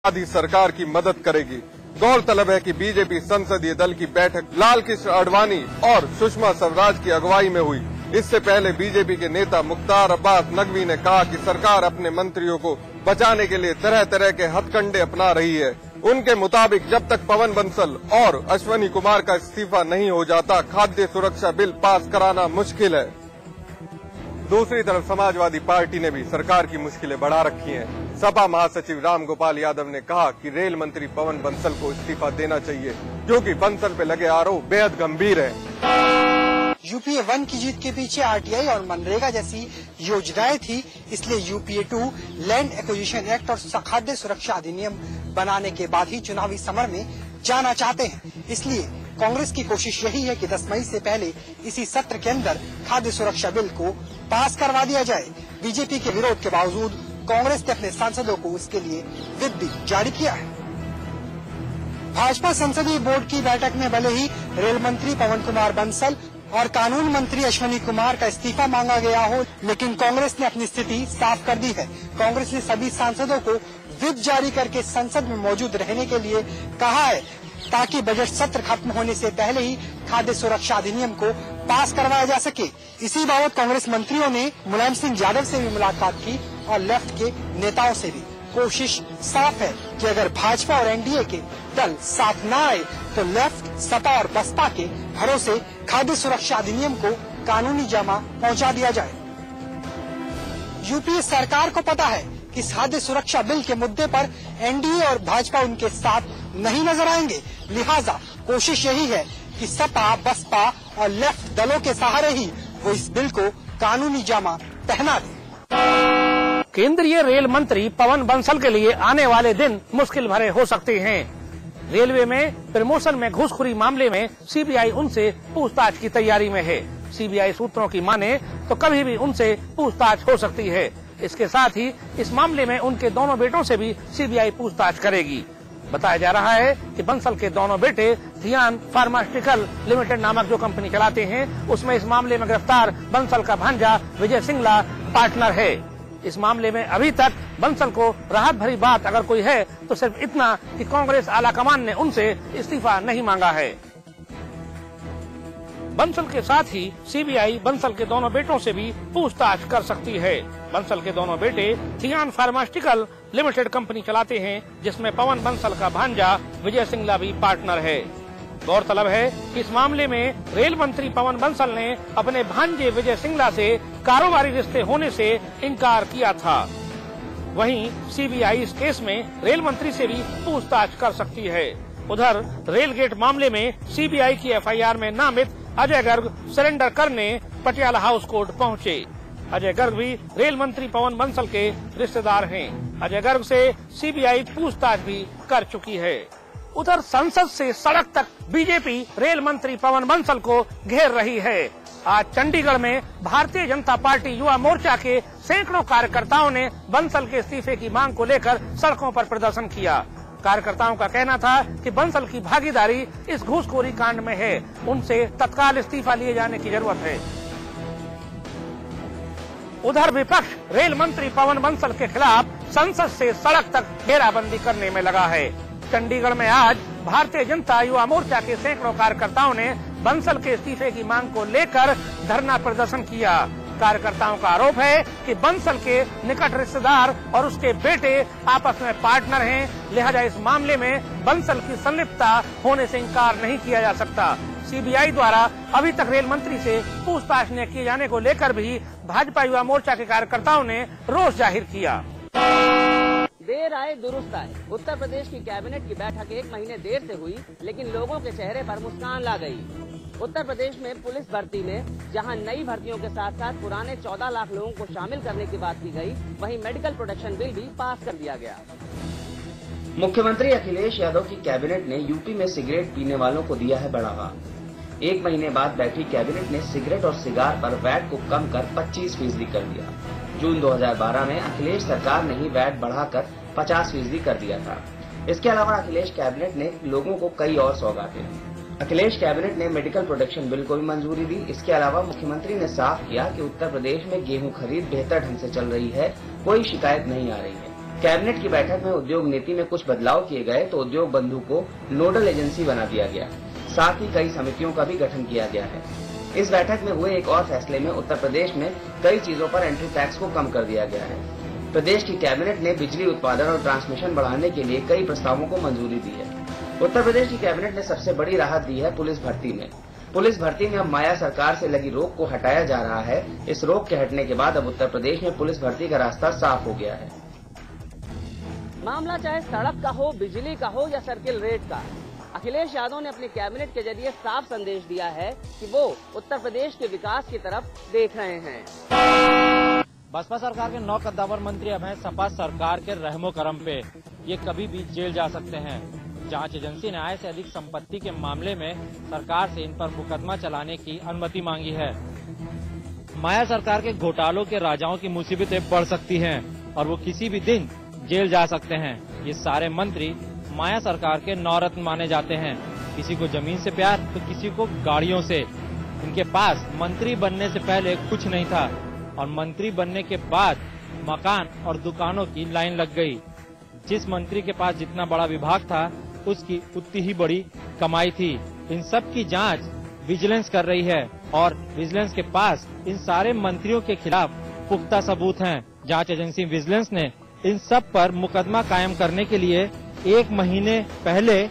आदि सरकार की मदद करेगी। गौरतलब है कि बीजेपी संसदीय दल की बैठक लाल कृष्ण आडवाणी और सुषमा स्वराज की अगुवाई में हुई। इससे पहले बीजेपी के नेता मुख्तार अब्बास नकवी ने कहा कि सरकार अपने मंत्रियों को बचाने के लिए तरह तरह के हथकंडे अपना रही है। उनके मुताबिक जब तक पवन बंसल और अश्वनी कुमार का इस्तीफा नहीं हो जाता, खाद्य सुरक्षा बिल पास कराना मुश्किल है। दूसरी तरफ समाजवादी पार्टी ने भी सरकार की मुश्किलें बढ़ा रखी हैं। सपा महासचिव रामगोपाल यादव ने कहा कि रेल मंत्री पवन बंसल को इस्तीफा देना चाहिए, क्योंकि बंसल पे लगे आरोप बेहद गंभीर हैं। यूपीए 1 की जीत के पीछे आरटीआई और मनरेगा जैसी योजनाएं थी, इसलिए यूपीए 2 लैंड एक्विजिशन एक्ट और खाद्य सुरक्षा अधिनियम बनाने के बाद ही चुनावी समर में जाना चाहते हैं। इसलिए कांग्रेस की कोशिश यही है कि 10 मई से पहले इसी सत्र के अंदर खाद्य सुरक्षा बिल को पास करवा दिया जाए। बीजेपी के विरोध के बावजूद कांग्रेस ने अपने सांसदों को इसके लिए व्हिप भी जारी किया है। भाजपा संसदीय बोर्ड की बैठक में भले ही रेल मंत्री पवन कुमार बंसल और कानून मंत्री अश्वनी कुमार का इस्तीफा मांगा गया हो, लेकिन कांग्रेस ने अपनी स्थिति साफ कर दी है। कांग्रेस ने सभी सांसदों को व्हिप जारी करके संसद में मौजूद रहने के लिए कहा है, ताकि बजट सत्र खत्म होने से पहले ही खाद्य सुरक्षा अधिनियम को पास करवाया जा सके। इसी बाबत कांग्रेस मंत्रियों ने मुलायम सिंह यादव से भी मुलाकात की और लेफ्ट के नेताओं से भी। कोशिश साफ है कि अगर भाजपा और एनडीए के दल साथ न आए तो लेफ्ट, सपा और बसपा के भरोसे खाद्य सुरक्षा अधिनियम को कानूनी जमा पहुंचा दिया जाए। यूपीए सरकार को पता है कि खाद्य सुरक्षा बिल के मुद्दे पर एनडीए और भाजपा उनके साथ नहीं नजर आएंगे, लिहाजा कोशिश यही है कि सपा, बसपा और लेफ्ट दलों के सहारे ही वो इस बिल को कानूनी जामा पहना दे। केंद्रीय रेल मंत्री पवन बंसल के लिए आने वाले दिन मुश्किल भरे हो सकते हैं। रेलवे में प्रमोशन में घूसखोरी मामले में सीबीआई उनसे पूछताछ की तैयारी में है। सीबीआई सूत्रों की माने तो कभी भी उनसे पूछताछ हो सकती है। इसके साथ ही इस मामले में उनके दोनों बेटों से भी सीबीआई पूछताछ करेगी। बताया जा रहा है कि बंसल के दोनों बेटे धियान फार्मास्यूटिकल लिमिटेड नामक जो कंपनी चलाते हैं, उसमें इस मामले में गिरफ्तार बंसल का भांजा विजय सिंगला पार्टनर है। इस मामले में अभी तक बंसल को राहत भरी बात अगर कोई है तो सिर्फ इतना कि कांग्रेस आलाकमान ने उनसे इस्तीफा नहीं मांगा है। बंसल के साथ ही सीबीआई बंसल के दोनों बेटों से भी पूछताछ कर सकती है। बंसल के दोनों बेटे थियान फार्मास्यूटिकल लिमिटेड कंपनी चलाते हैं, जिसमें पवन बंसल का भांजा विजय सिंगला भी पार्टनर है। गौरतलब है कि इस मामले में रेल मंत्री पवन बंसल ने अपने भांजे विजय सिंगला से कारोबारी रिश्ते होने से इनकार किया था। वहीं सीबीआई इस केस में रेल मंत्री से भी पूछताछ कर सकती है। उधर रेल गेट मामले में सीबीआई की एफआईआर में नामित अजय गर्ग सरेंडर करने पटियाला हाउस कोर्ट पहुंचे। अजय गर्ग भी रेल मंत्री पवन बंसल के रिश्तेदार हैं। अजय गर्ग से सीबीआई पूछताछ भी कर चुकी है। उधर संसद से सड़क तक बीजेपी रेल मंत्री पवन बंसल को घेर रही है। आज चंडीगढ़ में भारतीय जनता पार्टी युवा मोर्चा के सैकड़ों कार्यकर्ताओं ने बंसल के इस्तीफे की मांग को लेकर सड़कों पर प्रदर्शन किया। कार्यकर्ताओं का कहना था कि बंसल की भागीदारी इस घूसखोरी कांड में है, उनसे तत्काल इस्तीफा लिए जाने की जरूरत है। उधर विपक्ष रेल मंत्री पवन बंसल के खिलाफ संसद से सड़क तक घेराबंदी करने में लगा है। चंडीगढ़ में आज भारतीय जनता युवा मोर्चा के सैकड़ों कार्यकर्ताओं ने बंसल के इस्तीफे की मांग को लेकर धरना प्रदर्शन किया। कार्यकर्ताओं का आरोप है कि बंसल के निकट रिश्तेदार और उसके बेटे आपस में पार्टनर हैं, लिहाजा इस मामले में बंसल की संलिप्तता होने से इंकार नहीं किया जा सकता। सीबीआई द्वारा अभी तक रेल मंत्री से पूछताछ न किए जाने को लेकर भी भाजपा युवा मोर्चा के कार्यकर्ताओं ने रोष जाहिर किया। देर आए दुरुस्त आए। उत्तर प्रदेश की कैबिनेट की बैठक 1 महीने देर से हुई, लेकिन लोगों के चेहरे पर मुस्कान ला गई। उत्तर प्रदेश में पुलिस भर्ती में जहां नई भर्तियों के साथ साथ पुराने 14 लाख लोगों को शामिल करने की बात की गई, वहीं मेडिकल प्रोटेक्शन बिल भी पास कर दिया गया। मुख्यमंत्री अखिलेश यादव की कैबिनेट ने यूपी में सिगरेट पीने वालों को दिया है बढ़ावा। 1 महीने बाद बैठी कैबिनेट ने सिगरेट और सिगार पर वैट को कम कर 25% कर दिया। जून 2012 में अखिलेश सरकार ने ही वैट बढ़ाकर 50% कर दिया था। इसके अलावा अखिलेश कैबिनेट ने लोगों को कई और सौगातें दी। अखिलेश कैबिनेट ने मेडिकल प्रोटेक्शन बिल को भी मंजूरी दी। इसके अलावा मुख्यमंत्री ने साफ किया कि उत्तर प्रदेश में गेहूं खरीद बेहतर ढंग से चल रही है, कोई शिकायत नहीं आ रही है। कैबिनेट की बैठक में उद्योग नीति में कुछ बदलाव किए गए तो उद्योग बंधु को नोडल एजेंसी बना दिया गया। साथ ही कई समितियों का भी गठन किया गया है। इस बैठक में हुए एक और फैसले में उत्तर प्रदेश में कई चीजों पर एंट्री टैक्स को कम कर दिया गया है। प्रदेश की कैबिनेट ने बिजली उत्पादन और ट्रांसमिशन बढ़ाने के लिए कई प्रस्तावों को मंजूरी दी है। उत्तर प्रदेश की कैबिनेट ने सबसे बड़ी राहत दी है पुलिस भर्ती में। पुलिस भर्ती में अब माया सरकार से लगी रोक को हटाया जा रहा है। इस रोक के हटने के बाद अब उत्तर प्रदेश में पुलिस भर्ती का रास्ता साफ हो गया है। मामला चाहे सड़क का हो, बिजली का हो या सर्किल रेट का, अखिलेश यादव ने अपने कैबिनेट के जरिए साफ संदेश दिया है कि वो उत्तर प्रदेश के विकास की तरफ देख रहे हैं। बसपा सरकार के 9 कद्दावर मंत्री अब हैं सपा सरकार के रहमो करम पे। ये कभी भी जेल जा सकते हैं। जांच एजेंसी ने आय से अधिक संपत्ति के मामले में सरकार से इन पर मुकदमा चलाने की अनुमति मांगी है। माया सरकार के घोटालों के राजाओं की मुसीबतें बढ़ सकती हैं और वो किसी भी दिन जेल जा सकते हैं। ये सारे मंत्री माया सरकार के नौरत्न माने जाते हैं। किसी को जमीन से प्यार तो किसी को गाड़ियों से। इनके पास मंत्री बनने से पहले कुछ नहीं था और मंत्री बनने के बाद मकान और दुकानों की लाइन लग गई। जिस मंत्री के पास जितना बड़ा विभाग था उसकी उतनी ही बड़ी कमाई थी। इन सब की जांच विजिलेंस कर रही है और विजिलेंस के पास इन सारे मंत्रियों के खिलाफ पुख्ता सबूत हैं। जांच एजेंसी विजिलेंस ने इन सब पर मुकदमा कायम करने के लिए 1 महीने पहले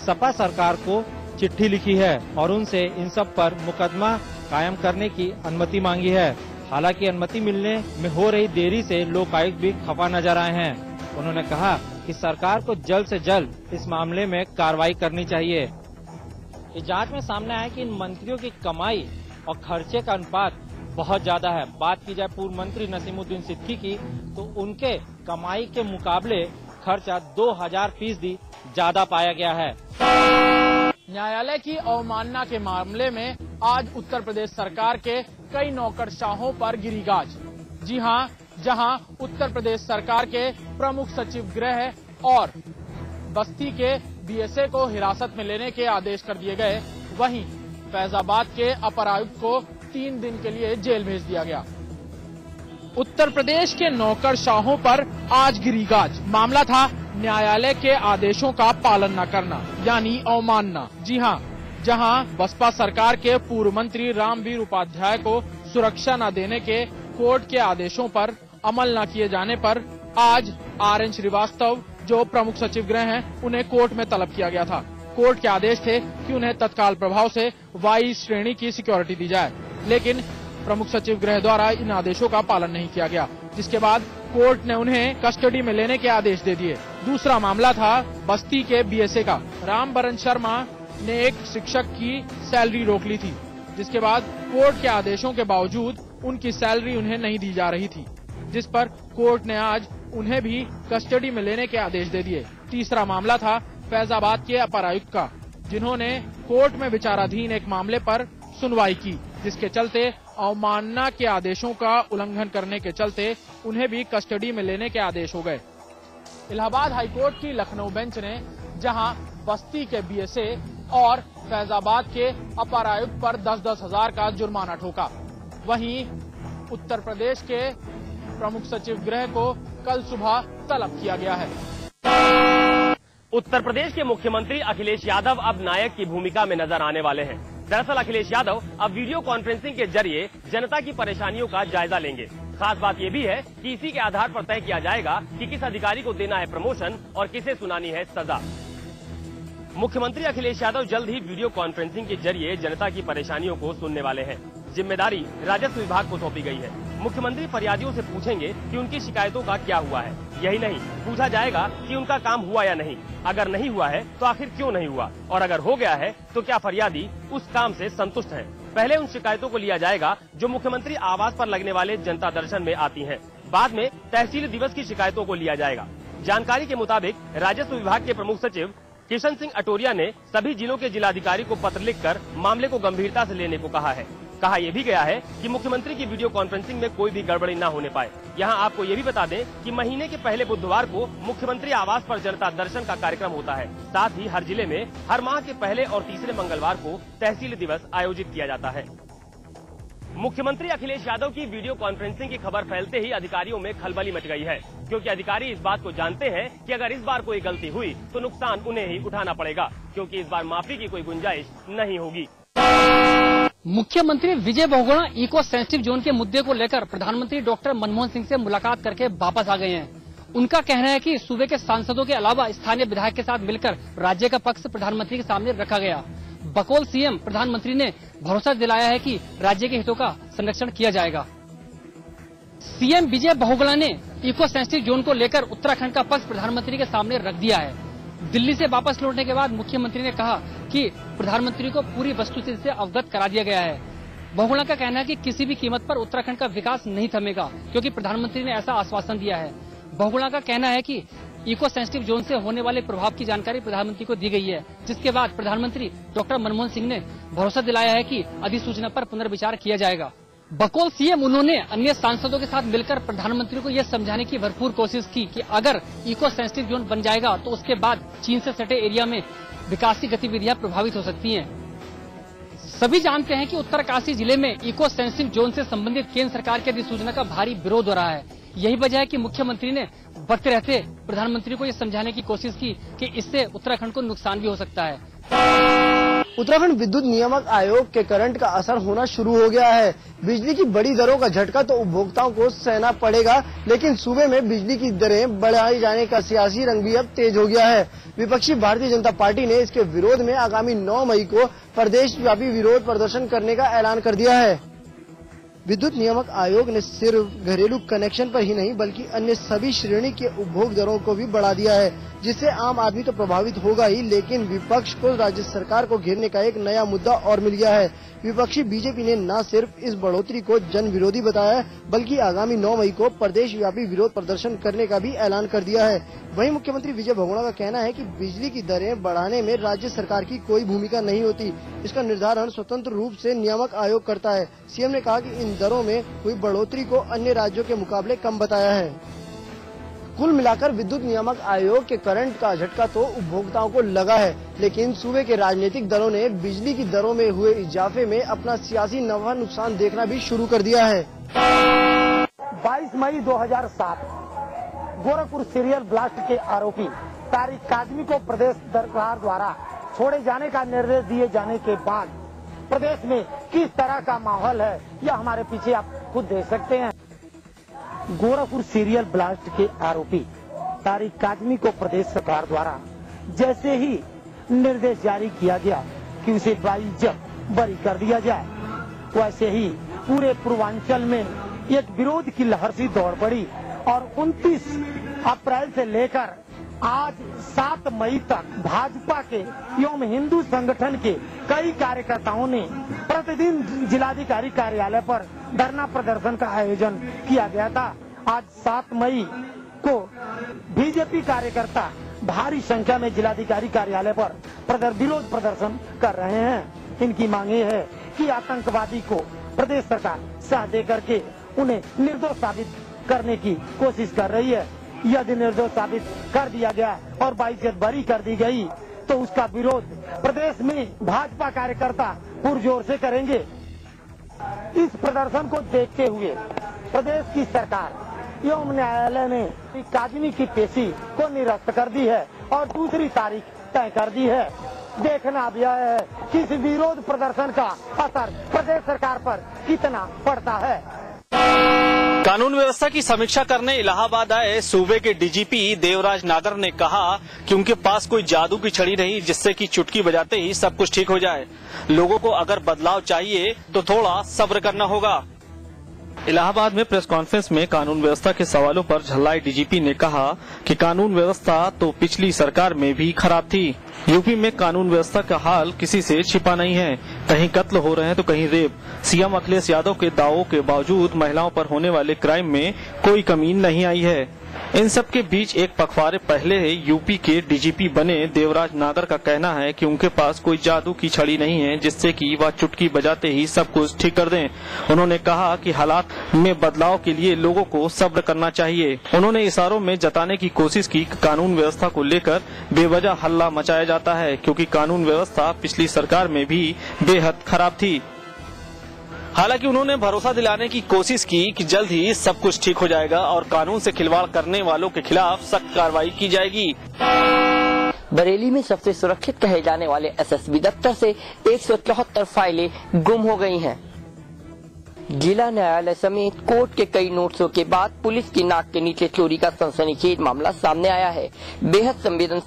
सपा सरकार को चिट्ठी लिखी है और उनसे इन सब पर मुकदमा कायम करने की अनुमति मांगी है। हालांकि अनुमति मिलने में हो रही देरी से लोकायुक्त भी खफा नजर आए हैं। उन्होंने कहा कि सरकार को जल्द से जल्द इस मामले में कार्रवाई करनी चाहिए। इस जांच में सामने आया कि इन मंत्रियों की कमाई और खर्चे का अनुपात बहुत ज्यादा है। बात की जाए पूर्व मंत्री नसीमुद्दीन सिद्दीकी की तो उनके कमाई के मुकाबले खर्चा 2000% ज्यादा पाया गया है। न्यायालय की अवमानना के मामले में आज उत्तर प्रदेश सरकार के कई नौकरशाहों पर गिरी गाज। जी हां, जहां उत्तर प्रदेश सरकार के प्रमुख सचिव गृह और बस्ती के बीएसए को हिरासत में लेने के आदेश कर दिए गए, वहीं फैजाबाद के अपर आयुक्त को 3 दिन के लिए जेल भेज दिया गया। उत्तर प्रदेश के नौकरशाहों पर आज गिरी गाज। मामला था न्यायालय के आदेशों का पालन न करना, यानी अवमानना। जी हां, जहां बसपा सरकार के पूर्व मंत्री रामवीर उपाध्याय को सुरक्षा न देने के कोर्ट के आदेशों पर अमल न किए जाने पर आज RN श्रीवास्तव जो प्रमुख सचिव गृह हैं, उन्हें कोर्ट में तलब किया गया था। कोर्ट के आदेश थे कि उन्हें तत्काल प्रभाव से वाई श्रेणी की सिक्योरिटी दी जाए, लेकिन प्रमुख सचिव गृह द्वारा इन आदेशों का पालन नहीं किया गया, जिसके बाद कोर्ट ने उन्हें कस्टडी में लेने के आदेश दे दिए। दूसरा मामला था बस्ती के बीएसए का। रामबरन शर्मा ने एक शिक्षक की सैलरी रोक ली थी, जिसके बाद कोर्ट के आदेशों के बावजूद उनकी सैलरी उन्हें नहीं दी जा रही थी, जिस पर कोर्ट ने आज उन्हें भी कस्टडी में लेने के आदेश दे दिए। तीसरा मामला था फैजाबाद के अपर आयुक्त का, जिन्होंने कोर्ट में विचाराधीन एक मामले पर सुनवाई की, जिसके चलते अवमानना के आदेशों का उल्लंघन करने के चलते उन्हें भी कस्टडी में लेने के आदेश हो गए। इलाहाबाद हाईकोर्ट की लखनऊ बेंच ने जहां बस्ती के बीएसए और फैजाबाद के अपर आयुक्त पर 10-10 हजार का जुर्माना ठोका, वहीं उत्तर प्रदेश के प्रमुख सचिव गृह को कल सुबह तलब किया गया है। उत्तर प्रदेश के मुख्यमंत्री अखिलेश यादव अब नायक की भूमिका में नजर आने वाले हैं। दरअसल अखिलेश यादव अब वीडियो कॉन्फ्रेंसिंग के जरिए जनता की परेशानियों का जायजा लेंगे। खास बात यह भी है कि इसी के आधार पर तय किया जाएगा कि किस अधिकारी को देना है प्रमोशन और किसे सुनानी है सजा। मुख्यमंत्री अखिलेश यादव जल्द ही वीडियो कॉन्फ्रेंसिंग के जरिए जनता की परेशानियों को सुनने वाले हैं। जिम्मेदारी राजस्व विभाग को सौंपी गई है। मुख्यमंत्री फरियादियों से पूछेंगे कि उनकी शिकायतों का क्या हुआ है। यही नहीं, पूछा जाएगा कि उनका काम हुआ या नहीं। अगर नहीं हुआ है तो आखिर क्यों नहीं हुआ, और अगर हो गया है तो क्या फरियादी उस काम से संतुष्ट है। पहले उन शिकायतों को लिया जाएगा जो मुख्यमंत्री आवास पर लगने वाले जनता दर्शन में आती हैं। बाद में तहसील दिवस की शिकायतों को लिया जाएगा। जानकारी के मुताबिक राजस्व विभाग के प्रमुख सचिव किशन सिंह अटोरिया ने सभी जिलों के जिलाधिकारी को पत्र लिखकर मामले को गंभीरता से लेने को कहा है। कहा यह भी गया है कि मुख्यमंत्री की वीडियो कॉन्फ्रेंसिंग में कोई भी गड़बड़ी न होने पाए। यहां आपको ये भी बता दें कि महीने के पहले बुधवार को मुख्यमंत्री आवास पर जनता दर्शन का कार्यक्रम होता है। साथ ही हर जिले में हर माह के पहले और तीसरे मंगलवार को तहसील दिवस आयोजित किया जाता है। मुख्यमंत्री अखिलेश यादव की वीडियो कॉन्फ्रेंसिंग की खबर फैलते ही अधिकारियों में खलबली मच गई है, क्योंकि अधिकारी इस बात को जानते हैं कि अगर इस बार कोई गलती हुई तो नुकसान उन्हें ही उठाना पड़ेगा, क्योंकि इस बार माफी की कोई गुंजाइश नहीं होगी। मुख्यमंत्री Vijay Bahuguna eco sensitive zone के मुद्दे को लेकर प्रधानमंत्री डॉक्टर मनमोहन सिंह से मुलाकात करके वापस आ गए हैं। उनका कहना है कि सूबे के सांसदों के अलावा स्थानीय विधायक के साथ मिलकर राज्य का पक्ष प्रधानमंत्री के सामने रखा गया। बकौल सीएम प्रधानमंत्री ने भरोसा दिलाया है कि राज्य के हितों का संरक्षण किया जाएगा। सीएम विजय बहुगुणा ने इको सेंसिटिव जोन को लेकर उत्तराखंड का पक्ष प्रधानमंत्री के सामने रख दिया है। दिल्ली से वापस लौटने के बाद मुख्यमंत्री ने कहा कि प्रधानमंत्री को पूरी वस्तुस्थिति से अवगत करा दिया गया है। बहुगुणा का कहना है कि किसी भी कीमत पर उत्तराखंड का विकास नहीं थमेगा, क्योंकि प्रधानमंत्री ने ऐसा आश्वासन दिया है। बहुगुणा का कहना है कि इको सेंसिटिव जोन से होने वाले प्रभाव की जानकारी प्रधानमंत्री को दी गई है, जिसके बाद प्रधानमंत्री डॉक्टर मनमोहन सिंह ने भरोसा दिलाया है कि अधिसूचना पर पुनर्विचार किया जाएगा। बकौल सीएम उन्होंने अन्य सांसदों के साथ मिलकर प्रधानमंत्री को यह समझाने की भरपूर कोशिश की कि अगर इको सेंसिटिव जोन बन जाएगा तो उसके बाद चीन से सटे एरिया में विकास की गतिविधियां प्रभावित हो सकती हैं। सभी जानते हैं कि उत्तरकाशी जिले में इको सेंसिटिव जोन से संबंधित केंद्र सरकार की अधिसूचना का भारी विरोध हो रहा है। यही वजह है कि मुख्यमंत्री ने वक्त रहते प्रधानमंत्री को ये समझाने की कोशिश की कि इससे उत्तराखंड को नुकसान भी हो सकता है। उत्तराखंड विद्युत नियामक आयोग के करंट का असर होना शुरू हो गया है। बिजली की बड़ी दरों का झटका तो उपभोक्ताओं को सहना पड़ेगा, लेकिन सूबे में बिजली की दरें बढ़ाए जाने का सियासी रंग भी अब तेज हो गया है। विपक्षी भारतीय जनता पार्टी ने इसके विरोध में आगामी 9 मई को प्रदेश व्यापी विरोध प्रदर्शन करने का ऐलान कर दिया है। विद्युत नियामक आयोग ने सिर्फ घरेलू कनेक्शन पर ही नहीं बल्कि अन्य सभी श्रेणी के उपभोग दरों को भी बढ़ा दिया है, जिससे आम आदमी तो प्रभावित होगा ही, लेकिन विपक्ष को राज्य सरकार को घेरने का एक नया मुद्दा और मिल गया है। विपक्षी बीजेपी ने न सिर्फ इस बढ़ोतरी को जन विरोधी बताया बल्कि आगामी 9 मई को प्रदेश व्यापी विरोध प्रदर्शन करने का भी ऐलान कर दिया है। वहीं मुख्यमंत्री विजय बहुगुणा का कहना है कि बिजली की दरें बढ़ाने में राज्य सरकार की कोई भूमिका नहीं होती, इसका निर्धारण स्वतंत्र रूप से नियामक आयोग करता है। सीएम ने कहा कि इन दरों में हुई बढ़ोतरी को अन्य राज्यों के मुकाबले कम बताया है। कुल मिलाकर विद्युत नियामक आयोग के करंट का झटका तो उपभोक्ताओं को लगा है, लेकिन सूबे के राजनीतिक दलों ने बिजली की दरों में हुए इजाफे में अपना सियासी नफा नुकसान देखना भी शुरू कर दिया है। 22 मई 2007 गोरखपुर सीरियल ब्लास्ट के आरोपी तारिक काजमी को प्रदेश सरकार द्वारा छोड़े जाने का निर्देश दिए जाने के बाद प्रदेश में किस तरह का माहौल है, यह हमारे पीछे आप खुद देख सकते हैं। गोरखपुर सीरियल ब्लास्ट के आरोपी तारिक काजमी को प्रदेश सरकार द्वारा जैसे ही निर्देश जारी किया गया कि उसे बाइज्जत बरी कर दिया जाए, वैसे ही पूरे पूर्वांचल में एक विरोध की लहर सी दौड़ पड़ी और 29 अप्रैल से लेकर आज 7 मई तक भाजपा के एवं हिंदू संगठन के कई कार्यकर्ताओं ने प्रतिदिन जिलाधिकारी कार्यालय पर धरना प्रदर्शन का आयोजन किया गया था। आज 7 मई को बीजेपी कार्यकर्ता भारी संख्या में जिलाधिकारी कार्यालय पर विरोध प्रदर्शन कर रहे हैं। इनकी मांग ये है कि आतंकवादी को प्रदेश सरकार साथ दे करके उन्हें निर्दोष साबित करने की कोशिश कर रही है। यदि निर्दोष साबित कर दिया गया और बाइज्जत बरी कर दी गई तो उसका विरोध प्रदेश में भाजपा कार्यकर्ता पुरजोर से करेंगे। इस प्रदर्शन को देखते हुए प्रदेश की सरकार एवं न्यायालय ने काजमी की पेशी को निरस्त कर दी है और दूसरी तारीख तय कर दी है। देखना अब यह है कि इस विरोध प्रदर्शन का असर प्रदेश सरकार पर कितना पड़ता है। कानून व्यवस्था की समीक्षा करने इलाहाबाद आए सूबे के डीजीपी देवराज नागर ने कहा कि उनके पास कोई जादू की छड़ी नहीं जिससे कि चुटकी बजाते ही सब कुछ ठीक हो जाए। लोगों को अगर बदलाव चाहिए तो थोड़ा सब्र करना होगा। इलाहाबाद में प्रेस कॉन्फ्रेंस में कानून व्यवस्था के सवालों पर झल्लाए डीजीपी ने कहा कि कानून व्यवस्था तो पिछली सरकार में भी खराब थी। यूपी में कानून व्यवस्था का हाल किसी से छिपा नहीं है, कहीं कत्ल हो रहे हैं तो कहीं रेप। सीएम अखिलेश यादव के दावों के बावजूद महिलाओं पर होने वाले क्राइम में कोई कमी नहीं आई है। इन सब के बीच एक पखवाड़े पहले यूपी के डीजीपी बने देवराज नागर का कहना है कि उनके पास कोई जादू की छड़ी नहीं है जिससे कि वह चुटकी बजाते ही सब कुछ ठीक कर दें। उन्होंने कहा कि हालात में बदलाव के लिए लोगों को सब्र करना चाहिए। उन्होंने इशारों में जताने की कोशिश की कानून व्यवस्था को लेकर बेवजह हल्ला मचाया जाता है, क्योंकि कानून व्यवस्था पिछली सरकार में भी बेहद खराब थी। हालांकि उन्होंने भरोसा दिलाने की कोशिश की कि जल्द ही सब कुछ ठीक हो जाएगा और कानून से खिलवाड़ करने वालों के खिलाफ सख्त कार्रवाई की जाएगी। बरेली में सबसे सुरक्षित कहे जाने वाले एसएसबी दफ्तर से 174 फाइलें गुम हो गई हैं। जिला न्यायालय समेत कोर्ट के कई नोटिसों के बाद पुलिस की नाक के नीचे चोरी का सनसनीखेज मामला सामने आया है। बेहद संवेदनशील